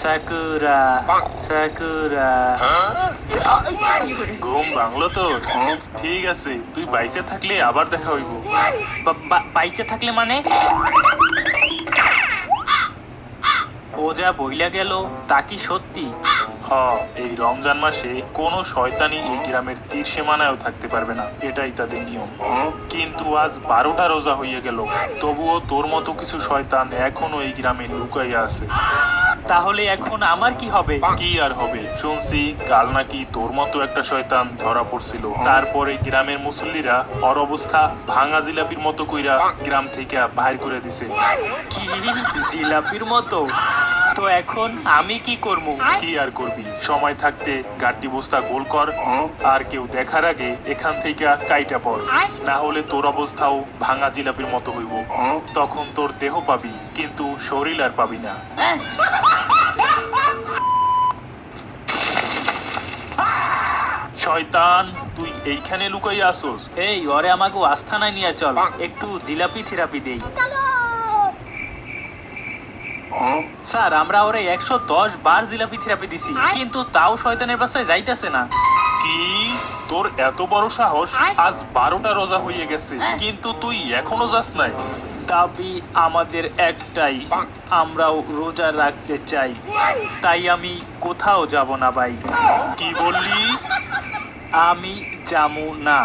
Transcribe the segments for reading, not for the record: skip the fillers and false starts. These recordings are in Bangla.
Sakura sakura. ঘুম ভাঙলো তোর? ঠিক আছে, তুই বাইচে থাকলে আবার দেখা হইব। বাইচে থাকলে মানে? ও যা বইলা গেল তা কি সত্যি? হ, এই রমজান মাসে কোনো শয়তানি এই গ্রামের তীর সীমানায়ও থাকতে পারবে না, এটাই তাদের নিয়ম। কিন্তু আজ 12টা রোজা হইয়া গেল, তবুও তোর মতো কিছু শয়তান এখনো এই গ্রামে লুকাইয়া আছে। তাহলে এখন আমার কি হবে? কি আর হবে, শুনছি কাল নাকি তোর মতো একটা শয়তান ধরা পড়ছিল, তারপরে গ্রামের মুসল্লিরা ওর অবস্থা ভাঙা জিলাপির মতো কইরা গ্রাম থেকে বাইর করে দিছে। কি জিলাপির মতো? তো এখন আমি কি করব? কি আর করবি, সময় থাকতে গাড্ডি বস্তা গোল কর, আর কেউ দেখার আগে এখান থেকে কাইটা পড়, না হলে তোর অবস্থাও ভাঙা জিলাপির মতো হইব। তখন তোর দেহ পাবি কিন্তু শরীর আর পাবি না। শয়তান, তুই এইখানে লুকাইয়া আসোস? এই ওরে আমাকে আস্থানায় নিয়ে চল, একটু জিলাপি থেরাপি দেই। স্যার, আমরা ওরে 110 বার জিলাপি থেরাপি দিছি, কিন্তু তাও শয়তানের বাসায় যাইতেছে না। কি, তোর এত বড় সাহস? আজ 12টা রোজা হইয়ে গেছে কিন্তু তুই এখনো যাস নাই? দাবি আমাদের একটাই, আমরাও রোজা রাখতে চাই, তাই আমি কোথাও যাব না ভাই। কি বললি? আমি যাবো না।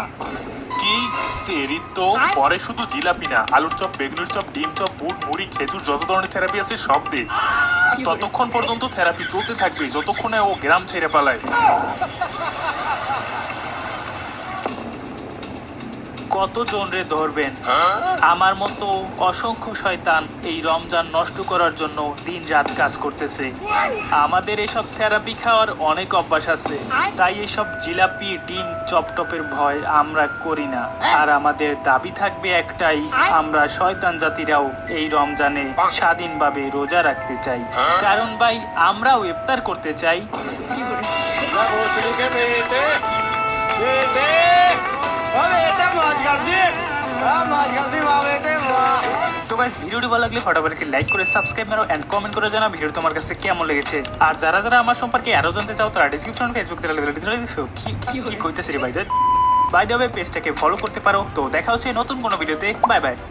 কি তেরি তো, পরে শুধু জিলাপি না, আলুর চপ, বেগুনের চপ, ডিম চপ, বুট, মুড়ি, খেজুর, যত ধরনের থেরাপি আছে সব দে। ততক্ষণ পর্যন্ত থেরাপি চলতে থাকবে যতক্ষণে ও গ্রাম ছেড়ে পালায়। কতজন রে ধরবেন? আমার মতো অসংখ্য শয়তান এই রমজান নষ্ট করার জন্য দিন রাত কাজ করতেছে। আমাদের এসব থেরাপি খাওয়ার অনেক অভ্যাস আছে, তাই এসব জিলাপি, ডিম, চপটপের ভয় আমরা করি না। আর আমাদের দাবি থাকবে একটাই, আমরা শয়তান জাতিরাও এই রমজানে স্বাধীনভাবে রোজা রাখতে চাই, কারণ ভাই আমরাও ইফতার করতে চাই। তো গাইস, ভিডিওটি ভালো লাগলে ফটাফট লাইক করে সাবস্ক্রাইব করো এন্ড কমেন্ট করে জানাও ভিডিও তোমার কাছে কেমন লেগেছে। আর যারা যারা আমার সম্পর্কে আরো জানতে চাও তারা ডেসক্রিপশন ফেসবুক থেকে কি কইতেছে রে ভাই, বাই দ্য ওয়ে পেজটাকে ফলো করতে পারো। তো দেখা হচ্ছে নতুন কোনো ভিডিওতে, বাই বাই।